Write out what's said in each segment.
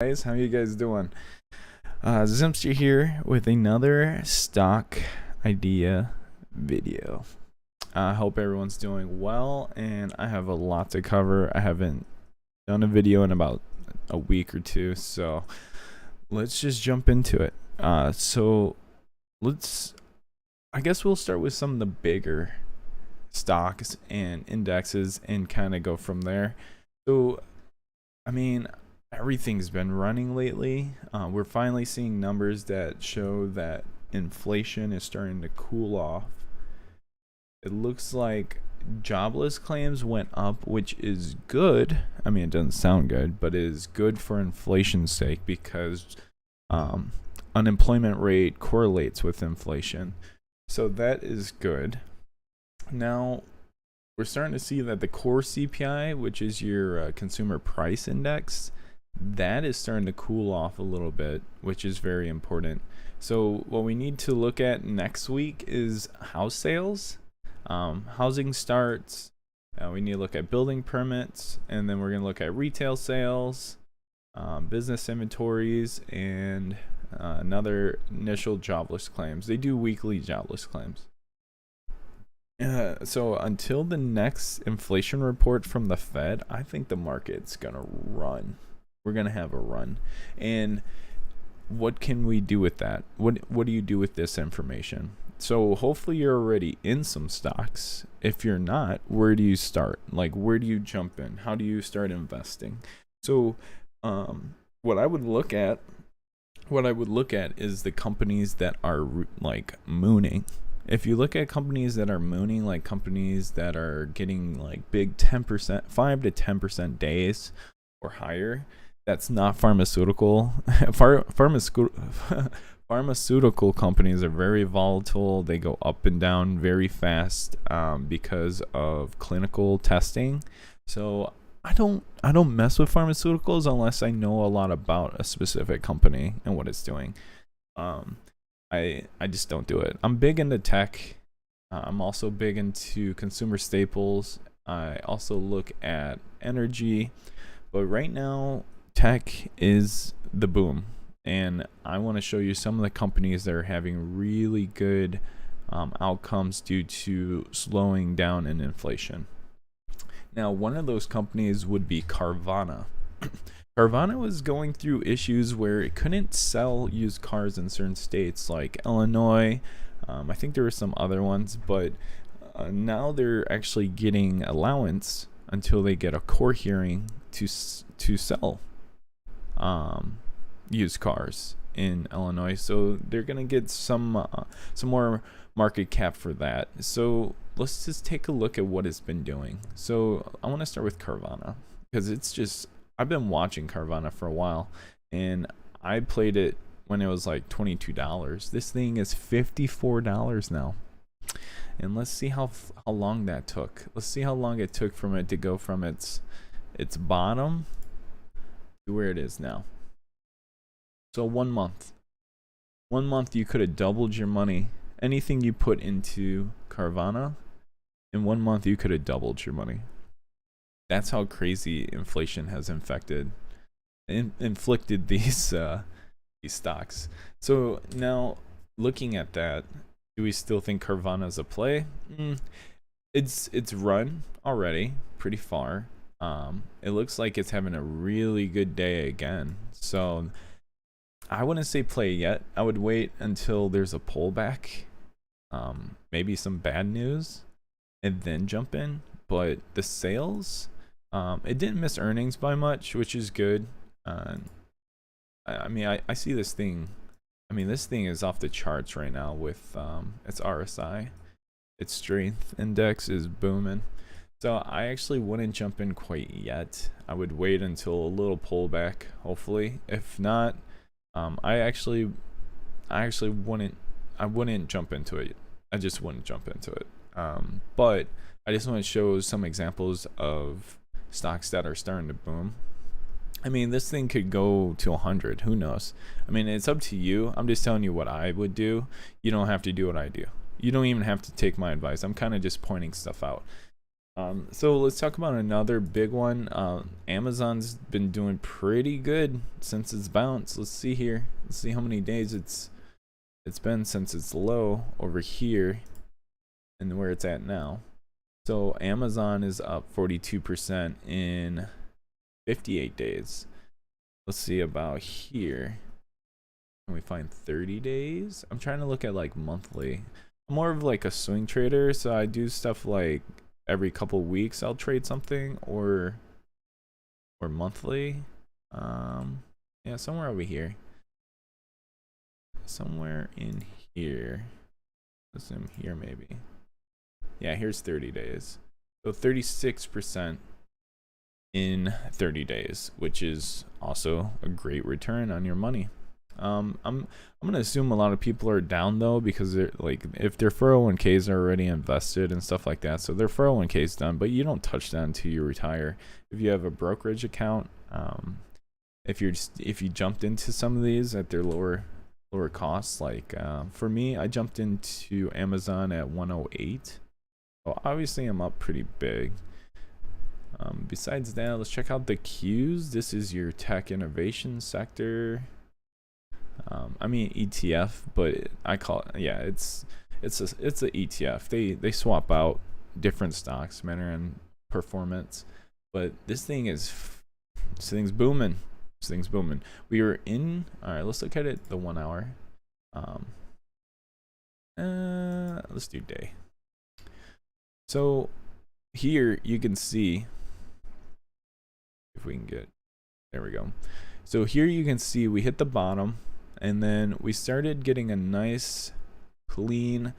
Guys, how you guys doing? Zimpster here with another stock idea video. I hope everyone's doing well, and I have a lot to cover. I haven't done a video in about a week or two, so let's just jump into it. I guess we'll start with some of the bigger stocks and indexes and kind of go from there. So, I mean, everything's been running lately. We're finally seeing numbers that show that inflation is starting to cool off. It looks like jobless claims went up, which is good. I mean, it doesn't sound good, but it is good for inflation's sake because unemployment rate correlates with inflation. So that is good. Now, we're starting to see that the core CPI, which is your consumer price index, that is starting to cool off a little bit, which is very important. So what we need to look at next week is house sales, housing starts. We need to look at building permits, and then we're going to look at retail sales, business inventories, and another initial jobless claims. They do weekly jobless claims. So until the next inflation report from the Fed, I think the market's going to run. We're going to have a run. And what can we do with that? What do you do with this information? So hopefully you're already in some stocks. If you're not, where do you start? Like, where do you jump in? How do you start investing? So what I would look at is the companies that are like mooning. If you look at companies that are mooning, like companies that are getting like big 10%, 5 to 10% days or higher, that's not pharmaceutical. Pharmaceutical companies are very volatile. They go up and down very fast because of clinical testing. So I don't mess with pharmaceuticals unless I know a lot about a specific company and what it's doing. I just don't do it. I'm big into tech. I'm also big into consumer staples. I also look at energy, but right now tech is the boom, and I want to show you some of the companies that are having really good outcomes due to slowing down in inflation. Now, one of those companies would be Carvana. Carvana was going through issues where it couldn't sell used cars in certain states like Illinois. I think there were some other ones, but now they're actually getting allowance until they get a court hearing to sell used cars in Illinois. So they're gonna get some more market cap for that. So let's just take a look at what it's been doing. So I want to start with Carvana because I've been watching Carvana for a while, and I played it when it was like $22. This thing is $54 now. And let's see how long that took. Let's see how long it took from it to go from its bottom to where it is now. So 1 month. 1 month you could have doubled your money. Anything you put into Carvana, in 1 month you could have doubled your money. That's how crazy inflation has inflicted these stocks. So now, looking at that, do we still think Carvana is a play? It's run already pretty far. It looks like it's having a really good day again. So I wouldn't say play yet. I would wait until there's a pullback, maybe some bad news, and then jump in. But the sales, it didn't miss earnings by much, which is good. I mean, I see this thing. I mean, this thing is off the charts right now with its RSI. Its strength index is booming. So I actually wouldn't jump in quite yet. I would wait until a little pullback, hopefully. If not, I actually wouldn't jump into it. I just wouldn't jump into it. But I just want to show some examples of stocks that are starting to boom. I mean, this thing could go to 100. Who knows? I mean, it's up to you. I'm just telling you what I would do. You don't have to do what I do. You don't even have to take my advice. I'm kind of just pointing stuff out. So let's talk about another big one. Amazon's been doing pretty good since its bounce. Let's see here. Let's see how many days it's been since its low over here and where it's at now. So Amazon is up 42% in 58 days. Let's see about here. Can we find 30 days? I'm trying to look at like monthly. I'm more of like a swing trader, so I do stuff like every couple weeks I'll trade something, or monthly. Yeah, somewhere over here. Somewhere in here. Assume here maybe. Yeah, here's 30 days. So 36% in 30 days, which is also a great return on your money. I'm gonna assume a lot of people are down though, because they're like, if their 401ks are already invested and stuff like that, so their 401k is done, but you don't touch that until you retire. If you have a brokerage account, if you jumped into some of these at their lower costs, like for me, I jumped into Amazon at 108. Well, obviously I'm up pretty big. Besides that, let's check out the Qs. This is your tech innovation sector. I mean ETF, but I call it, yeah, it's a ETF. They swap out different stocks, matter in performance, but this thing's booming. This thing's booming. We were in. All right, let's look at it the 1 hour. Let's do day. So here you can see, if we can get, there we go. So here you can see we hit the bottom, and then we started getting a nice clean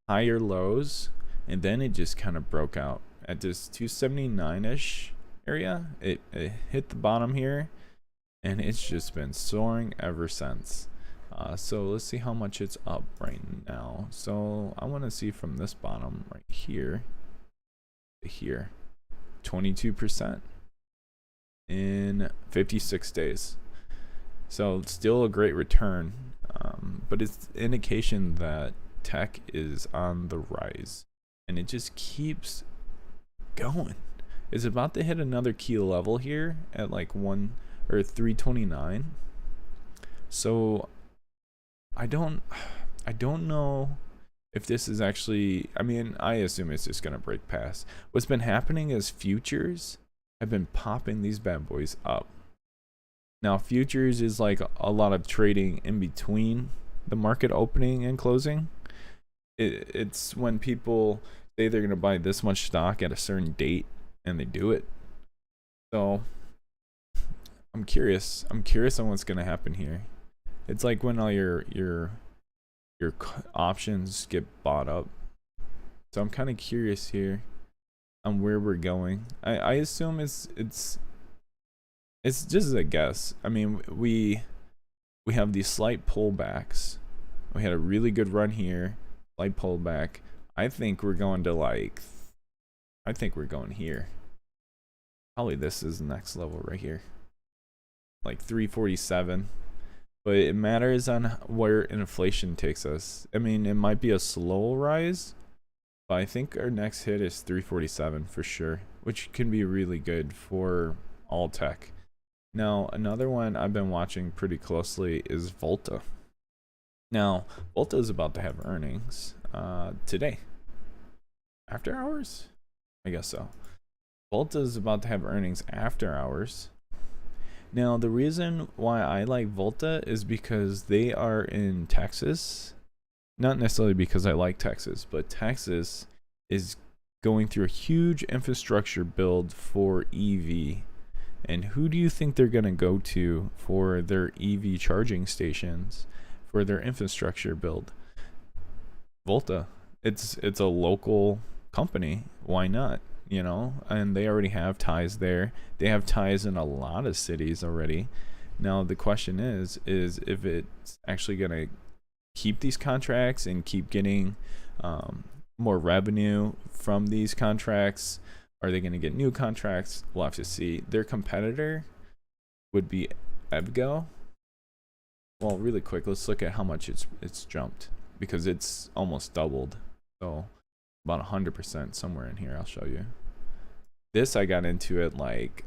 higher lows, and then it just kind of broke out at this 279-ish area. It hit the bottom here, and it's just been soaring ever since. So let's see how much it's up right now. So I want to see from this bottom right here to here, 22% in 56 days. So it's still a great return, but it's indication that tech is on the rise, and it just keeps going. It's about to hit another key level here at like 329. So I don't know if this is actually, I mean, I assume it's just gonna break past. What's been happening is futures have been popping these bad boys up. Now futures is like a lot of trading in between the market opening and closing. It's when people say they're gonna buy this much stock at a certain date, and they do it. So I'm curious on what's gonna happen here. It's like when all your options get bought up. So I'm kind of curious here on where we're going. I assume it's just a guess. I mean, we have these slight pullbacks. We had a really good run here, slight pullback. I think we're going to we're going here. Probably this is the next level right here, like 347. But it matters on where inflation takes us. I mean, it might be a slow rise, but I think our next hit is 347 for sure, which can be really good for all tech. Now, another one I've been watching pretty closely is Volta. Now, Volta is about to have earnings today. After hours? I guess so. Volta is about to have earnings after hours. Now, the reason why I like Volta is because they are in Texas. Not necessarily because I like Texas, but Texas is going through a huge infrastructure build for EV. And who do you think they're going to go to for their EV charging stations, for their infrastructure build? Volta. It's a local company. Why not? You know, and they already have ties there. They have ties in a lot of cities already. Now the question is if it's actually going to keep these contracts and keep getting more revenue from these contracts. Are they going to get new contracts? We'll have to see. Their competitor would be EVgo. Well, really quick, let's look at how much it's jumped, because it's almost doubled. So about 100% somewhere in here. I'll show you. This I got into it like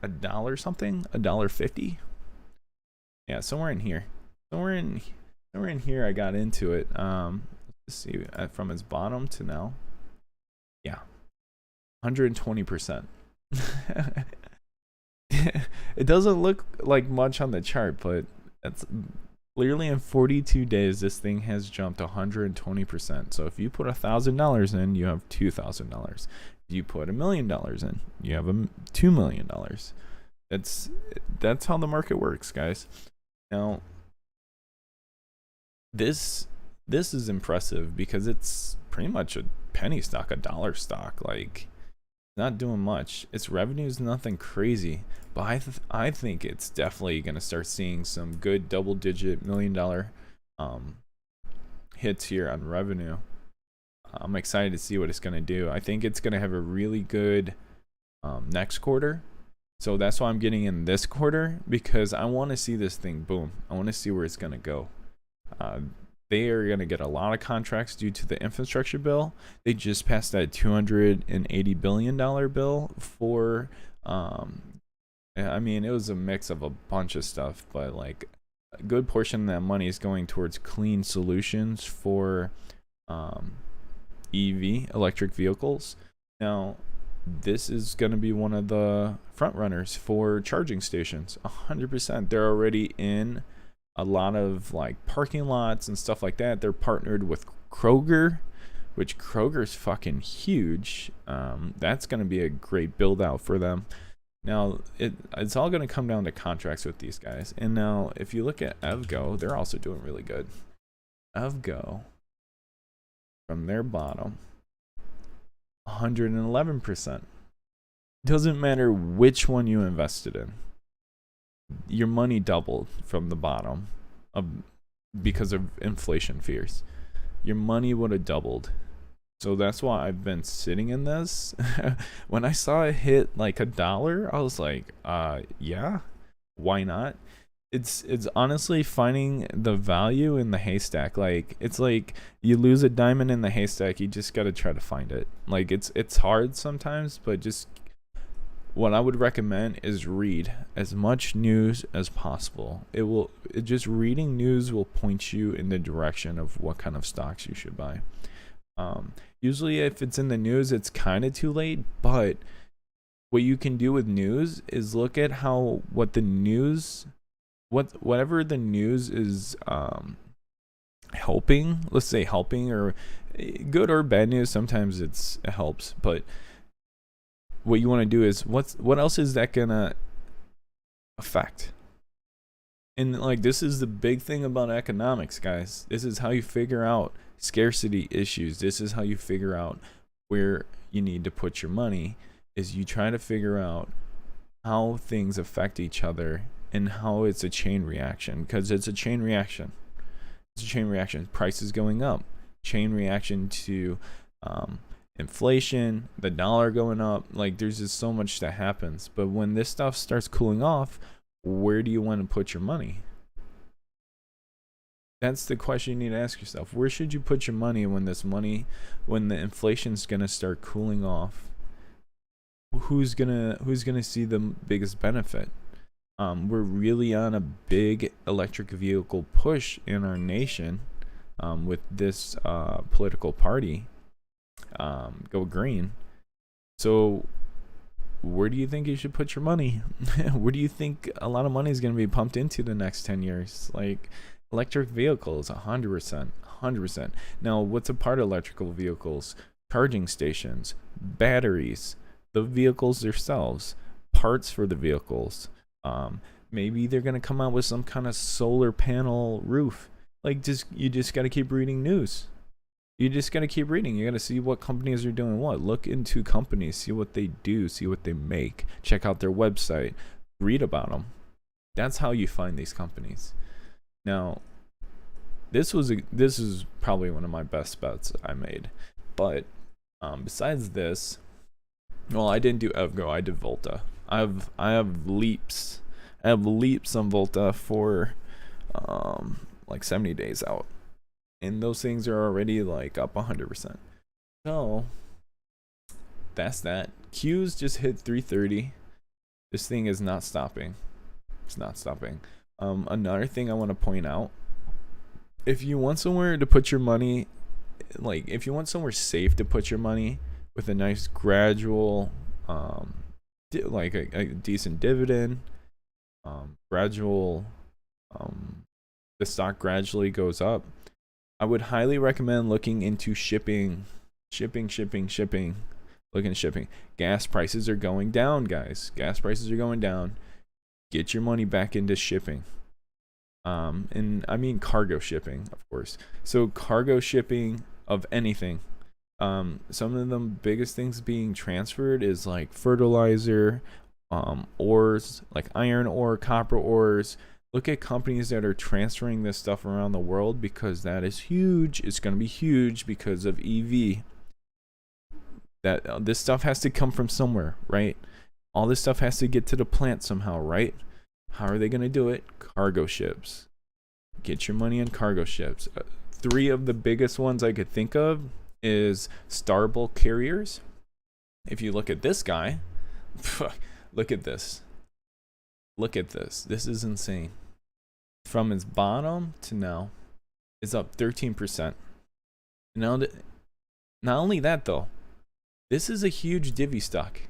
$1 something, $1.50. Yeah, somewhere in here. Somewhere in here I got into it. Let's see, from its bottom to now. Yeah. 120%. It doesn't look like much on the chart, but that's clearly in 42 days this thing has jumped 120%. So if you put $1,000 in, you have $2,000. If you put $1 million in, you have $2 million. That's how the market works, guys. Now this is impressive because it's pretty much a penny stock, a dollar stock. Like, not doing much. Its revenue is nothing crazy, but I think it's definitely gonna start seeing some good double-digit $1 million hits here on revenue. I'm excited to see what it's gonna do. I think it's gonna have a really good next quarter. So that's why I'm getting in this quarter, because I want to see this thing boom. I want to see where it's gonna go. They are going to get a lot of contracts due to the infrastructure bill. They just passed that $280 billion bill for, I mean, it was a mix of a bunch of stuff, but like a good portion of that money is going towards clean solutions for EV, electric vehicles. Now, this is going to be one of the front runners for charging stations, 100%. They're already in a lot of like parking lots and stuff like that. They're partnered with Kroger, which Kroger's fucking huge. That's going to be a great build out for them. Now it's all going to come down to contracts with these guys. And now if you look at EVgo, they're also doing really good. EVgo, from their bottom, 111%. Doesn't matter which one you invested in. Your money doubled from the bottom because of inflation fears. Your money would have doubled. So that's why I've been sitting in this. When I saw it hit like $1, I was like, yeah, why not? It's honestly finding the value in the haystack. Like, it's like you lose a diamond in the haystack, you just got to try to find it. Like, it's hard sometimes, but just what I would recommend is read as much news as possible. Just reading news will point you in the direction of what kind of stocks you should buy. Usually if it's in the news, it's kind of too late, but what you can do with news is look at whatever the news is helping, let's say helping, or good or bad news, sometimes it helps, but what you want to do is what else is that gonna affect? And like, this is the big thing about economics, guys. This is how you figure out scarcity issues. This is how you figure out where you need to put your money, is you try to figure out how things affect each other and how it's a chain reaction, because it's a chain reaction. It's a chain reaction. Prices going up, chain reaction to inflation, the dollar going up. Like, there's just so much that happens. But when this stuff starts cooling off, where do you want to put your money? That's the question you need to ask yourself. Where should you put your money when the inflation's gonna start cooling off? Who's gonna see the biggest benefit? We're really on a big electric vehicle push in our nation with this political party, Go Green. So where do you think you should put your money? Where do you think a lot of money is going to be pumped into the next 10 years? Like, electric vehicles, 100%. Now, what's a part of electrical vehicles? Charging stations, batteries, the vehicles themselves, parts for the vehicles. Maybe they're going to come out with some kind of solar panel roof. Like, you just got to keep reading news. You just got to keep reading. You got to see what companies are doing what. Look into companies, see what they do, see what they make. Check out their website. Read about them. That's how you find these companies. Now, this is probably one of my best bets I made. But besides this, well, I didn't do EVgo. I did Volta. I have leaps. I have leaps on Volta for like 70 days out. And those things are already like up 100%. So that's that. Q's just hit 330. This thing is not stopping. It's not stopping. Another thing I want to point out, if you want somewhere to put your money, like if you want somewhere safe to put your money with a nice gradual, like a decent dividend, gradual, the stock gradually goes up, I would highly recommend looking into shipping. Look into shipping. Gas prices are going down, guys. Gas prices are going down. Get your money back into shipping. And I mean cargo shipping, of course. So cargo shipping of anything. Some of the biggest things being transferred is like fertilizer, ores, like iron ore, copper ores. Look at companies that are transferring this stuff around the world, because that is huge. It's going to be huge because of EV. That this stuff has to come from somewhere, right? All this stuff has to get to the plant somehow, right? How are they going to do it? Cargo ships. Get your money in cargo ships. 3 of the biggest ones I could think of is Star Bulk Carriers. If you look at this guy, look at this. Look at this. This is insane. From its bottom to now, it's up 13%. Now, not only that though, this is a huge divvy stock.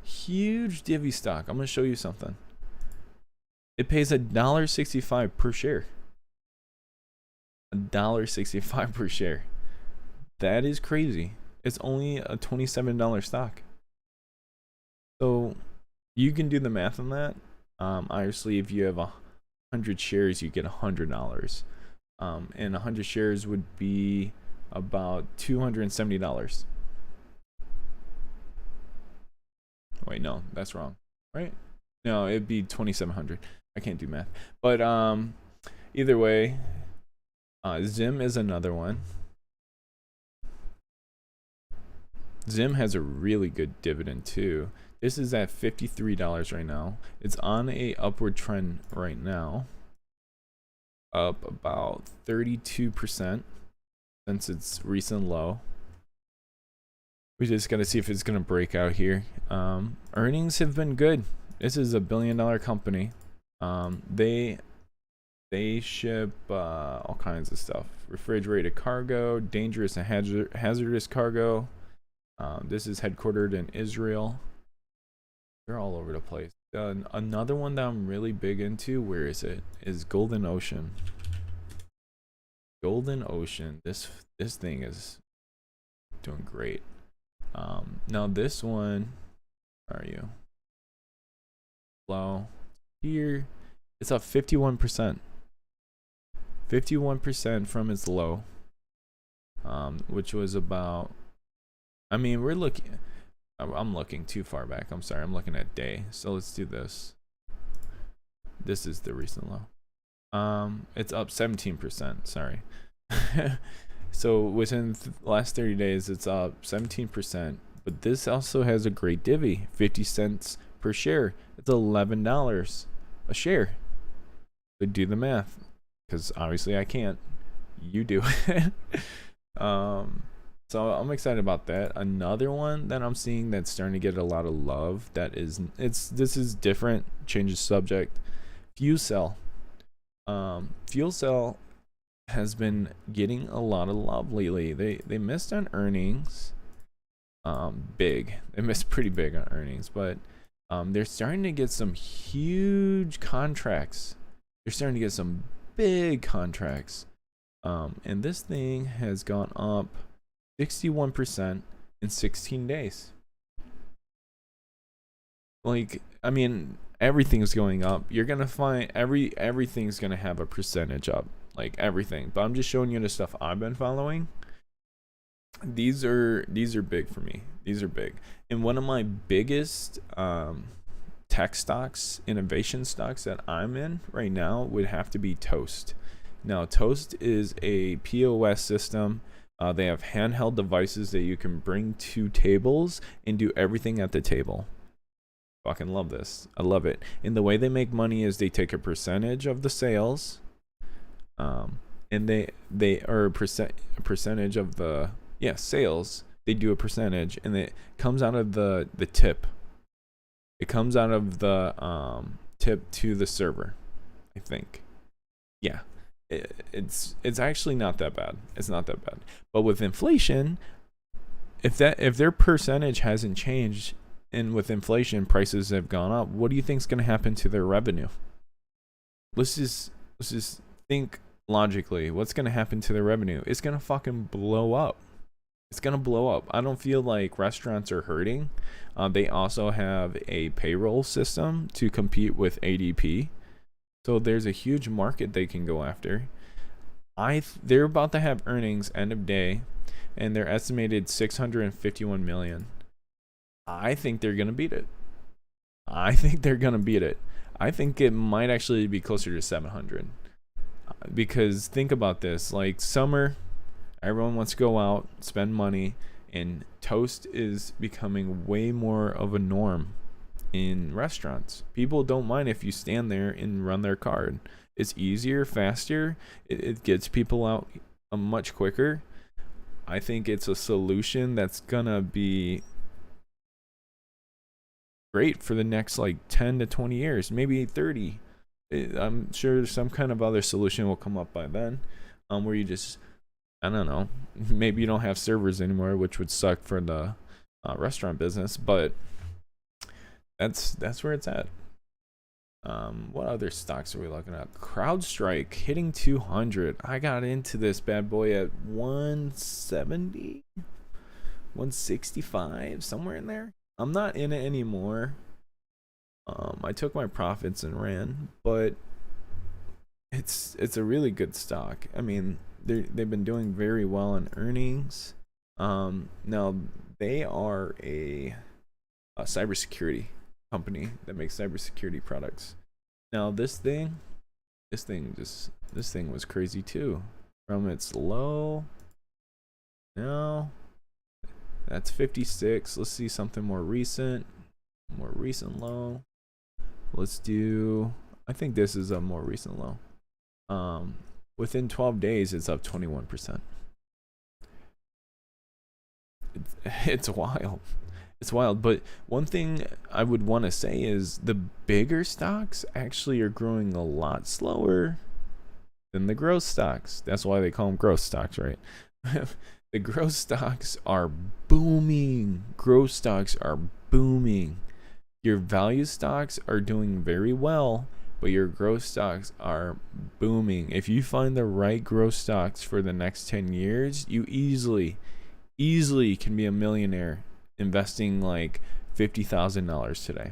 Huge divvy stock. I'm going to show you something. It pays $1.65 per share. $1.65 per share. That is crazy. It's only a $27 stock. So you can do the math on that. Obviously, if you have 100 shares, you get $100. And 100 shares would be about $270. Wait, no, that's wrong, right? No, it'd be 2,700. I can't do math, but either way, Zim is another one. Zim has a really good dividend too. This is at $53 right now. It's on a upward trend right now, up about 32% since its recent low. We just got to see if it's going to break out here. Earnings have been good. This is a $1 billion company. They ship all kinds of stuff. Refrigerated cargo, dangerous and hazardous cargo. This is headquartered in Israel. They're all over the place. Another one that I'm really big into, where is it? Is Golden Ocean. Golden Ocean. This thing is doing great. Now this one, where are you? Low here, it's up 51%. 51% from its low, which was about, I mean, I'm looking too far back. I'm sorry, I'm looking at day. So let's do this. This is the recent low. It's up 17%. Sorry. So within the last 30 days, it's up 17%. But this also has a great divvy, 50 cents per share. It's $11 a share. So do the math, because obviously I can't. You do. So I'm excited about that. Another one that I'm seeing that's starting to get a lot of love. This is different. Changes subject. FuelCell. FuelCell has been getting a lot of love lately. They missed on earnings. Big. They missed pretty big on earnings, but they're starting to get some huge contracts. They're starting to get some big contracts. And this thing has gone up 61% in 16 days. Like, I mean, everything's going up. You're gonna find everything's gonna have a percentage up, like everything. But I'm just showing you the stuff I've been following. These are big for me. These are big. And one of my biggest tech stocks, innovation stocks that I'm in right now would have to be Toast. Now, Toast is a POS system. They have handheld devices that you can bring to tables and do everything at the table. Fucking love this. I love it. And the way they make money is they take a percentage of the sales, and they are a percentage of the sales. they do a percentage, and it comes out of the tip. It comes out of the tip to the server, I think. Yeah, it's actually not that bad. It's not that bad. But with inflation, if their percentage hasn't changed, and with inflation prices have gone up, what do you think is going to happen to their revenue? Let's just think logically. What's going to happen to their revenue? It's going to fucking blow up. It's going to blow up. I don't feel like restaurants are hurting. They also have a payroll system to compete with ADP. So there's a huge market they can go after. They're about to have earnings end of day, and they're estimated 651 million. I think they're going to beat it. I think it might actually be closer to 700. Because think about this, like summer, everyone wants to go out, spend money, and toast is becoming way more of a norm in restaurants. People don't mind if you stand there and run their card. It's easier, faster. It gets people out much quicker. I think it's a solution that's gonna be great for the next like 10 to 20 years, maybe 30. I'm sure some kind of other solution will come up by then, where you just, I don't know, maybe you don't have servers anymore, which would suck for the restaurant business, but that's where it's at. What other stocks are we looking at? CrowdStrike hitting 200. I got into this bad boy at 170, 165, somewhere in there. I'm not in it anymore. I took my profits and ran, but it's a really good stock. I mean, they've been doing very well in earnings. Now they are a cybersecurity company that makes cybersecurity products. Now this thing was crazy too. From its low, now that's 56. Let's see something more recent low. Let's do, I think this is a more recent low. Within 12 days it's up 21%. It's wild. It's wild. But one thing I would want to say is the bigger stocks actually are growing a lot slower than the growth stocks. That's why they call them growth stocks, right? The growth stocks are booming. Growth stocks are booming. Your value stocks are doing very well, but your growth stocks are booming. If you find the right growth stocks for the next 10 years, you easily can be a millionaire investing like $50,000 today.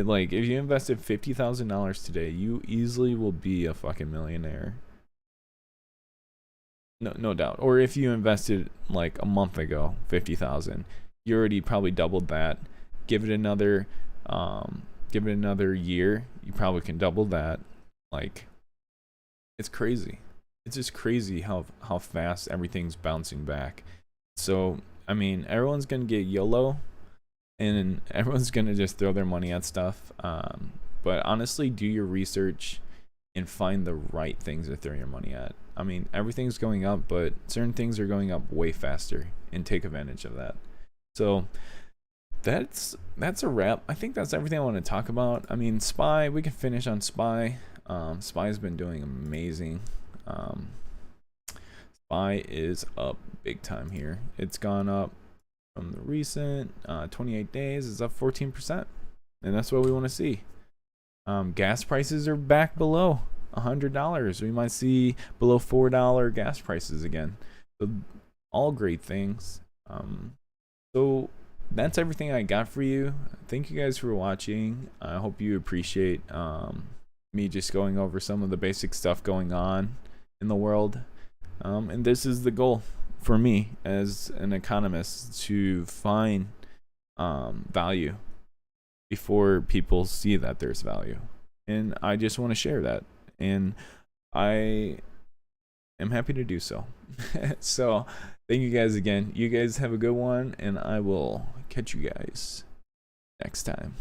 Like if you invested $50,000 today, you easily will be a fucking millionaire. No doubt. Or if you invested like a month ago, 50,000, you already probably doubled that. Give it another year, you probably can double that. Like, it's crazy. It's just crazy how fast everything's bouncing back. So I mean, everyone's gonna get YOLO, and everyone's gonna just throw their money at stuff. But honestly, do your research and find the right things to throw your money at. I mean, everything's going up, but certain things are going up way faster, and take advantage of that. So that's a wrap. I think that's everything I want to talk about. I mean, SPY, we can finish on SPY. SPY's been doing amazing. SPY is up big time here. It's gone up from the recent 28 days. It's up 14%, and that's what we want to see. Gas prices are back below $100. We might see below $4 gas prices again. So all great things. So that's everything I got for you. Thank you guys for watching. I hope you appreciate me just going over some of the basic stuff going on in the world. And this is the goal for me as an economist, to find value before people see that there's value. And I just want to share that. And I am happy to do so. So thank you guys again. You guys have a good one, and I will catch you guys next time.